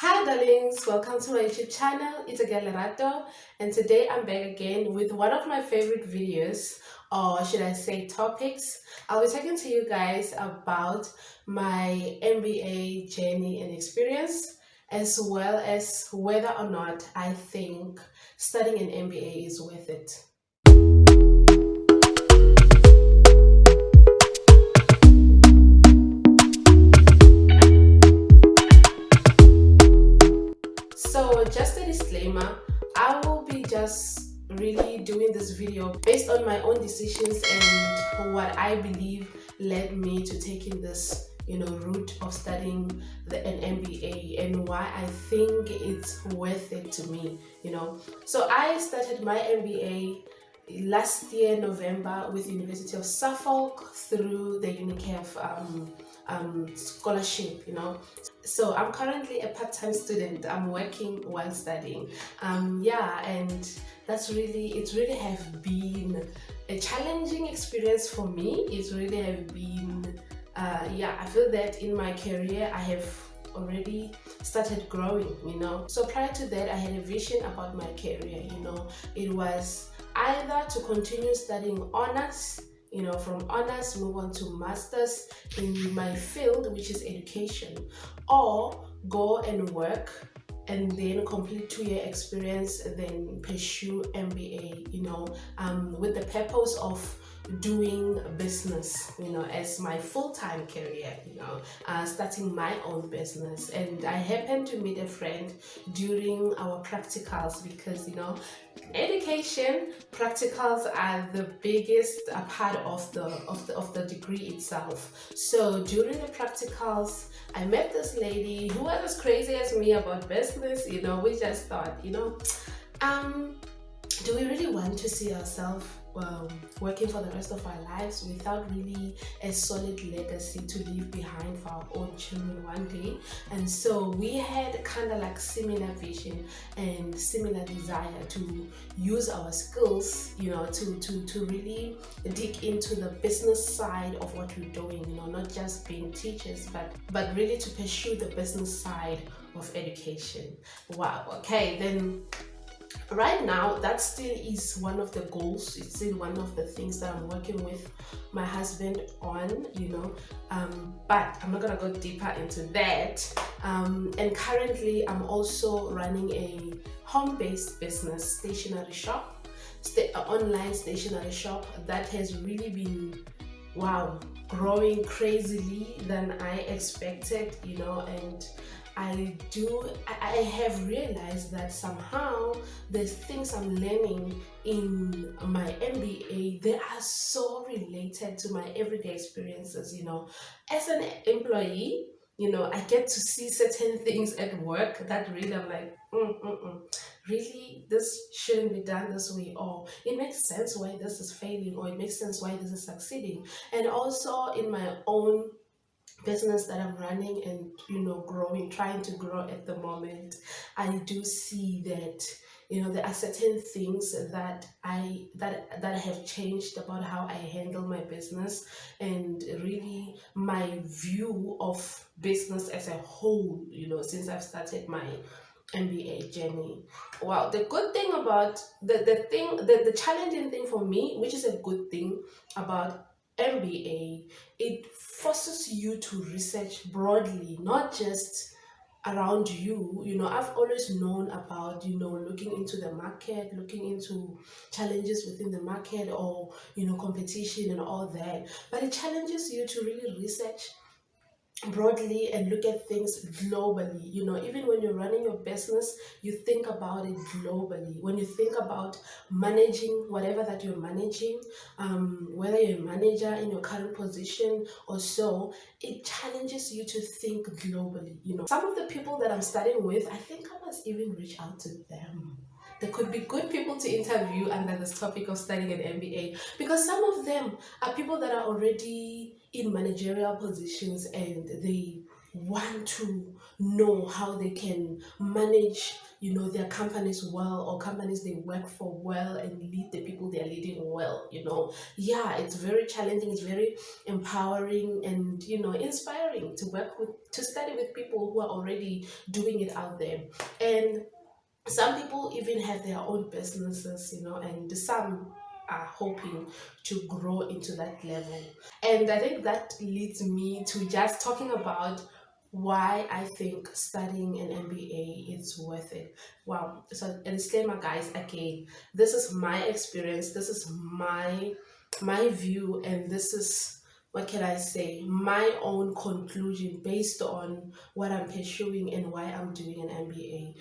Hi darlings, welcome to my YouTube channel. It's a girl Rato, and today I'm back again with one of my favorite videos, or should I say topics. I'll be talking to you guys about my MBA journey and experience, as well as whether or not I think studying an MBA is worth it. So just a disclaimer, I will be just really doing this video based on my own decisions and what I believe led me to taking this route of studying an MBA and why I think it's worth it to me. So I started my MBA last year November with University of Suffolk through the UNICAF scholarship. So I'm currently a part-time student. I'm working while studying. Yeah, and it's really have been a challenging experience for me. It's really have been yeah, I feel that in my career I have already started growing. So prior to that I had a vision about my career. It was either to continue studying honors, from honors move on to masters in my field, which is education, or go and work and then complete 2-year experience, then pursue MBA, with the purpose of doing business, as my full-time career, starting my own business. And I happened to meet a friend during our practicals because, education practicals are the biggest part of the degree itself. So during the practicals I met this lady who was as crazy as me about business. We just thought, do we really want to see ourselves working for the rest of our lives without really a solid legacy to leave behind for our own children one day? And so we had kind of like similar vision and similar desire to use our skills, to really dig into the business side of what we're doing, not just being teachers, but really to pursue the business side of education. Wow. Okay, then right now that still is one of the goals. It's still one of the things that I'm working with my husband on, but I'm not gonna go deeper into that. And currently I'm also running a home-based business, stationery shop, online stationery shop that has really been, wow, growing crazily than I expected, and I have realized that somehow the things I'm learning in my MBA, they are so related to my everyday experiences. As an employee, I get to see certain things at work that really I'm like, really, this shouldn't be done this way, or it makes sense why this is failing, or it makes sense why this is succeeding. And also in my own business that I'm running and growing, trying to grow at the moment, I do see that there are certain things that I have changed about how I handle my business and really my view of business as a whole, since I've started my MBA journey. Wow, the good thing about the challenging thing for me, which is a good thing about MBA, it forces you to research broadly, not just around you. I've always known about, looking into the market, looking into challenges within the market, or, competition and all that. But it challenges you to really research broadly and look at things globally. Even when you're running your business, you think about it globally. When you think about managing whatever that you're managing, whether you're a manager in your current position or so, it challenges you to think globally. Some of the people that I'm studying with, I think I must even reach out to them. They could be good people to interview under this topic of studying an MBA, because some of them are people that are already in managerial positions and they want to know how they can manage, their companies well, or companies they work for well, and lead the people they're leading well. Yeah, it's very challenging, it's very empowering, and inspiring to study with people who are already doing it out there. And some people even have their own businesses, and some are hoping to grow into that level. And I think that leads me to just talking about why I think studying an MBA is worth it. Wow. So a disclaimer, guys, again, this is my experience, this is my view, and this is, what can I say, my own conclusion based on what I'm pursuing and why I'm doing an MBA.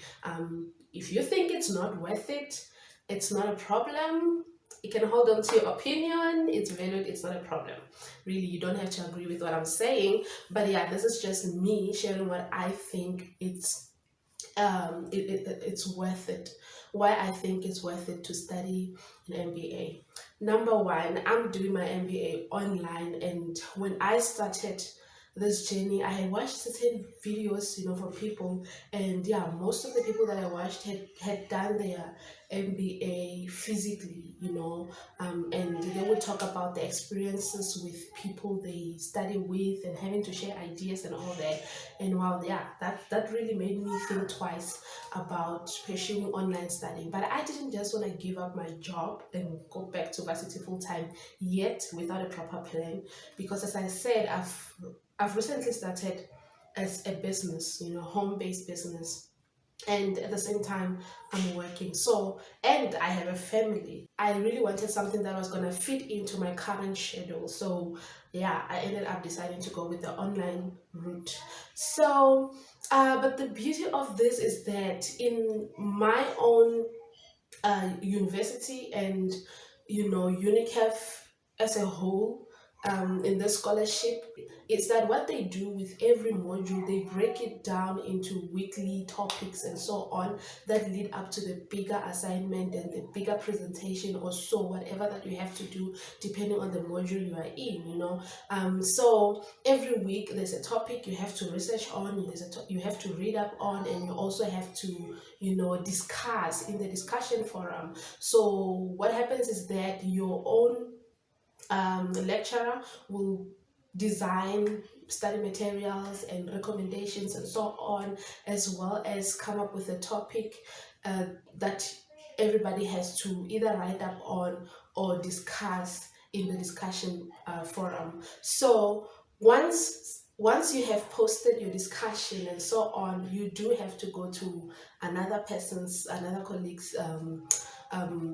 If you think it's not worth it, it's not a problem. You can hold on to your opinion. It's valid. It's not a problem. Really, you don't have to agree with what I'm saying. But yeah, this is just me sharing what I think it's worth it. Why I think it's worth it to study an MBA. Number one, I'm doing my MBA online, and when I started this journey, I had watched certain videos, from people, and yeah, most of the people that I watched had done their MBA physically, and they would talk about the experiences with people they study with and having to share ideas and all that. And wow, yeah, that really made me think twice about pursuing online studying. But I didn't just want to give up my job and go back to varsity full time yet without a proper plan, because as I said, I've recently started as a business, home-based business, and at the same time I'm working. So, and I have a family. I really wanted something that was going to fit into my current schedule. So yeah, I ended up deciding to go with the online route. So but the beauty of this is that in my own university, and UNICAF as a whole, in the scholarship, it's that what they do with every module, they break it down into weekly topics and so on, that lead up to the bigger assignment and the bigger presentation, or so whatever that you have to do depending on the module you are in. So every week there's a topic you have to research on, you have to read up on, and you also have to discuss in the discussion forum. So what happens is that your own lecturer will design study materials and recommendations and so on, as well as come up with a topic that everybody has to either write up on or discuss in the discussion forum. So once you have posted your discussion and so on, you do have to go to another colleague's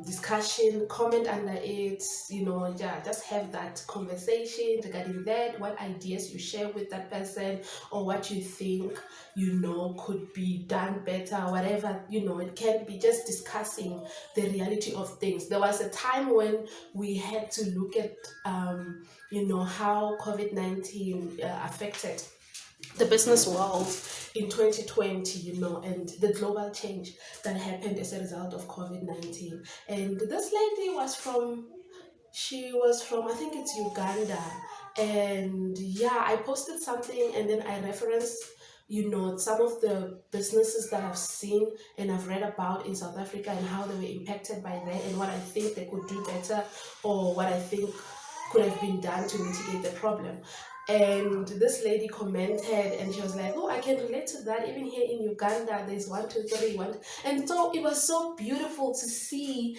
discussion, comment under it, yeah, just have that conversation regarding that, what ideas you share with that person, or what you think, could be done better, whatever, it can be just discussing the reality of things. There was a time when we had to look at, how COVID-19 affected the business world in 2020, and the global change that happened as a result of COVID-19. And this lady she was from, I think it's Uganda. And yeah, I posted something, and then I referenced, some of the businesses that I've seen and I've read about in South Africa, and how they were impacted by that, and what I think they could do better, or what I think could have been done to mitigate the problem. And this lady commented, and she was like, "Oh, I can relate to that. Even here in Uganda, there's 1, 2, 3, 1." And so it was so beautiful to see,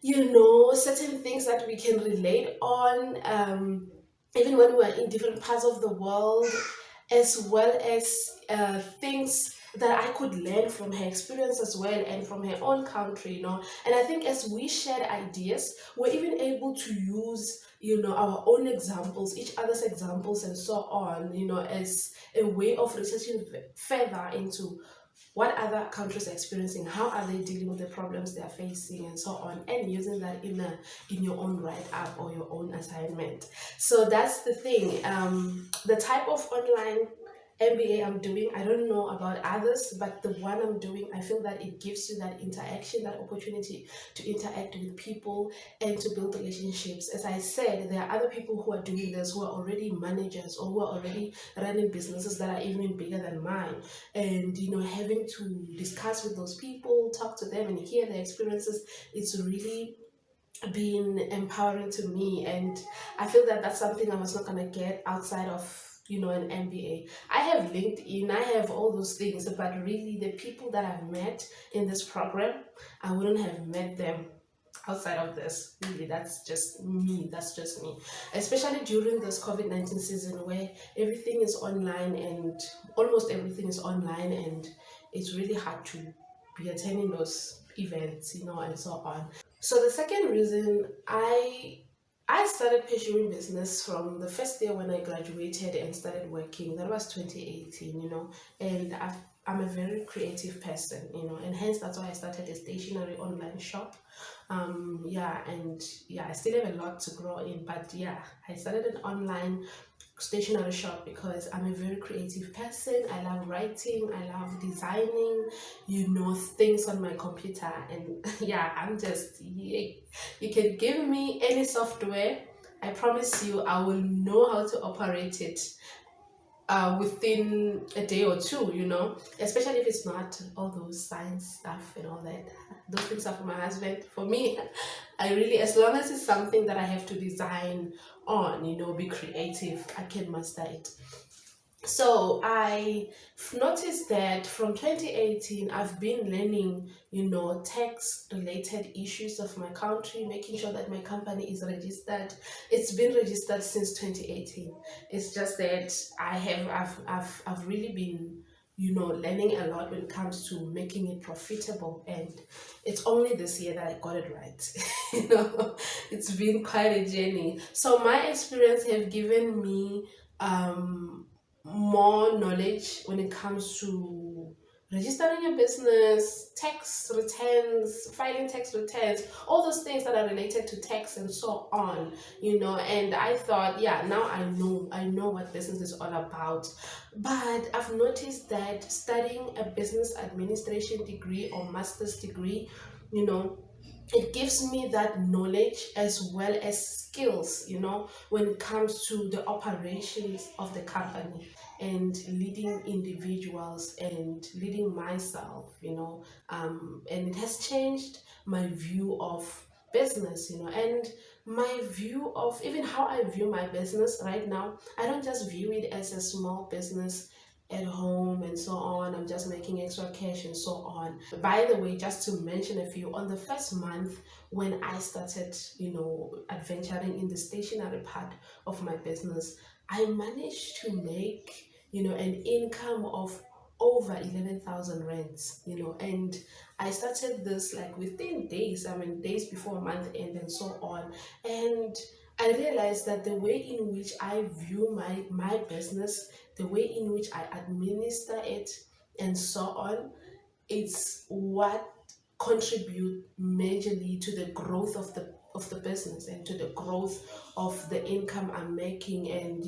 certain things that we can relate on, even when we're in different parts of the world, as well as things that I could learn from her experience as well, and from her own country, And I think as we shared ideas, we're even able to use, our own examples, each other's examples, and so on, as a way of researching further into what other countries are experiencing, how are they dealing with the problems they are facing, and so on, and using that in your own write-up or your own assignment. So that's the thing. The type of online MBA I'm doing, I don't know about others, but the one I'm doing, I feel that it gives you that interaction, that opportunity to interact with people and to build relationships. As I said, there are other people who are doing this who are already managers or who are already running businesses that are even bigger than mine. And having to discuss with those people, talk to them, and hear their experiences, it's really been empowering to me. And I feel that that's something I was not going to get outside of an MBA. I have LinkedIn, I have all those things, but really the people that I've met in this program, I wouldn't have met them outside of this. Really, that's just me, especially during this COVID-19 season where everything is online, and almost everything is online, and it's really hard to be attending those events, and so on. So the second reason, I started pursuing business from the first year when I graduated and started working. That was 2018, and I'm a very creative person, and hence that's why I started a stationery online shop. Yeah, and yeah, I still have a lot to grow in, but yeah, I started an online stationery shop because I'm a very creative person. I love writing, I love designing, things on my computer. And yeah, you can give me any software. I promise you, I will know how to operate it within a day or two, especially if it's not all those science stuff and all that. Those things are for my husband. For me, I really, as long as it's something that I have to design on, be creative, I can master it. So I noticed that from 2018, I've been learning, tax related issues of my country, making sure that my company is registered. It's been registered since 2018. It's just that I've really been, learning a lot when it comes to making it profitable. And it's only this year that I got it right. It's been quite a journey. So my experience have given me more knowledge when it comes to registering your business, tax returns, filing tax returns, all those things that are related to tax and so on, and I thought, yeah, now I know what business is all about. But I've noticed that studying a business administration degree or master's degree, you know it gives me that knowledge as well as skills, when it comes to the operations of the company and leading individuals and leading myself, and it has changed my view of business, and my view of even how I view my business right now. I don't just view it as a small business at home and so on. I'm just making extra cash and so on. By the way, just to mention a few, on the first month when I started, adventuring in the stationery part of my business, I managed to make, an income of over 11,000 rands, and I started this like within days, days before month end and so on. And I realized that the way in which I view my business, the way in which I administer it and so on, it's what contribute majorly to the growth of the business and to the growth of the income I'm making. And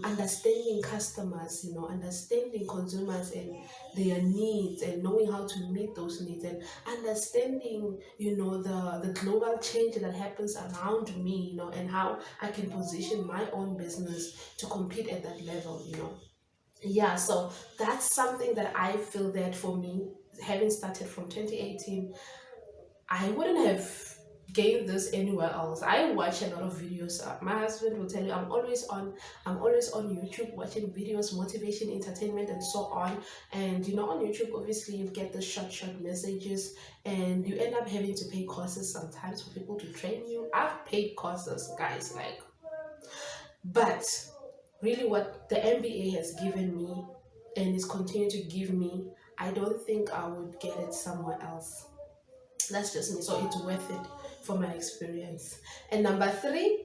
understanding customers, understanding consumers and their needs, and knowing how to meet those needs, and understanding, the global change that happens around me, and how I can position my own business to compete at that level. Yeah, so that's something that I feel that for me, having started from 2018, I wouldn't have gained this anywhere else. I watch a lot of videos. My husband will tell you I'm always on YouTube watching videos, motivation, entertainment, and so on. And on YouTube, obviously you get the short messages, and you end up having to pay courses sometimes for people to train you. I've paid courses, guys, like, but really what the MBA has given me and is continuing to give me, I don't think I would get it somewhere else. That's just me. So it's worth it for my experience. And number three,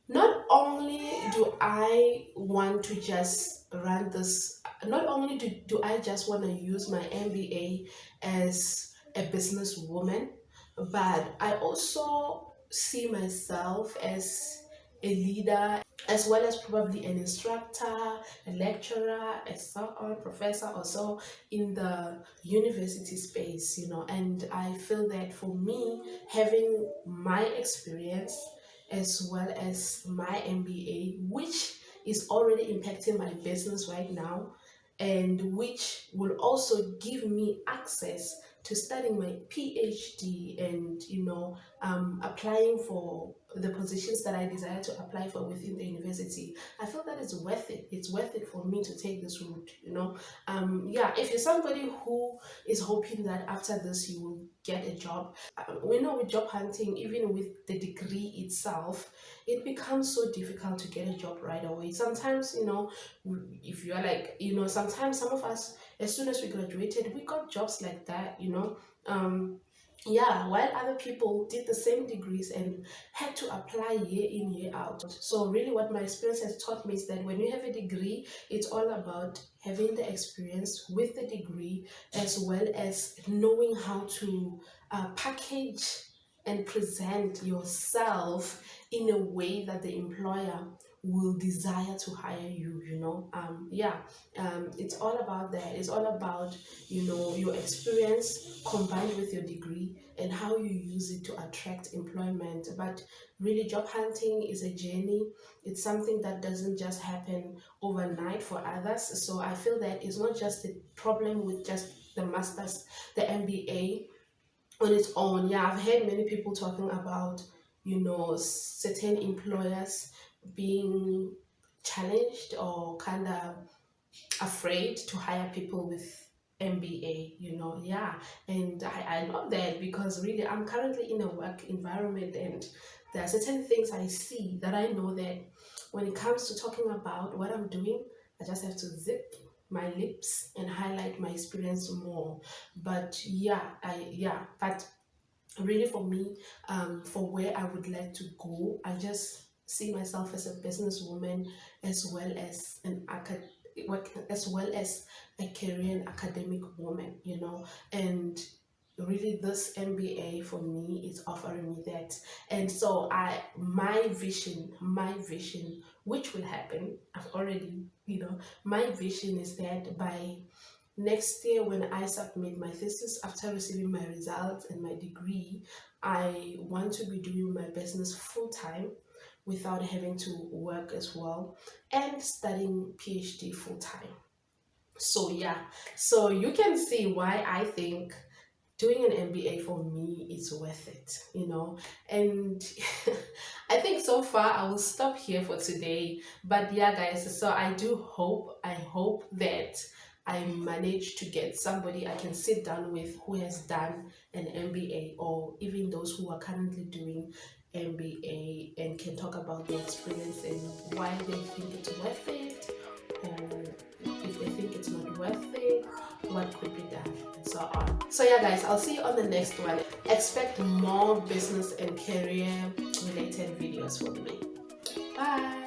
not only do I want to just run this, not only do I just want to use my MBA as a businesswoman, but I also see myself as a leader, as well as probably an instructor, a lecturer, a so on professor or so in the university space, and I feel that for me, having my experience as well as my MBA, which is already impacting my business right now, and which will also give me access to studying my PhD and applying for the positions that I desire to apply for within the university. I feel that it's worth it. It's worth it for me to take this route. Yeah. If you're somebody who is hoping that after this you will get a job, we know with job hunting, even with the degree itself, it becomes so difficult to get a job right away. Sometimes, if you're like, sometimes some of us, as soon as we graduated, we got jobs like that, yeah, while other people did the same degrees and had to apply year in, year out. So really what my experience has taught me is that when you have a degree, it's all about having the experience with the degree, as well as knowing how to package and present yourself in a way that the employer will desire to hire you. Yeah. It's all about that. It's all about your experience combined with your degree and how you use it to attract employment. But really, job hunting is a journey. It's something that doesn't just happen overnight for others. So I feel that it's not just a problem with just the masters, the MBA on its own. Yeah, I've heard many people talking about certain employers being challenged or kind of afraid to hire people with MBA, yeah. And I love that, because really I'm currently in a work environment, and there are certain things I see that I know that when it comes to talking about what I'm doing, I just have to zip my lips and highlight my experience more. But but really for me, for where I would like to go, I just see myself as a businesswoman, as well as as well as a career and academic woman, and really this MBA for me is offering me that. And so my vision, which will happen, I've already, my vision is that by next year, when I submit my thesis after receiving my results and my degree, I want to be doing my business full time without having to work as well, and studying PhD full time. So yeah, so you can see why I think doing an MBA for me is worth it, and I think so far I will stop here for today. But yeah, guys, so I hope that I manage to get somebody I can sit down with who has done an MBA, or even those who are currently doing MBA, and can talk about their experience and why they think it's worth it, or if they think it's not worth it, what could be done, and so on. So yeah, guys, I'll see you on the next one. Expect more business and career related videos from me. Bye.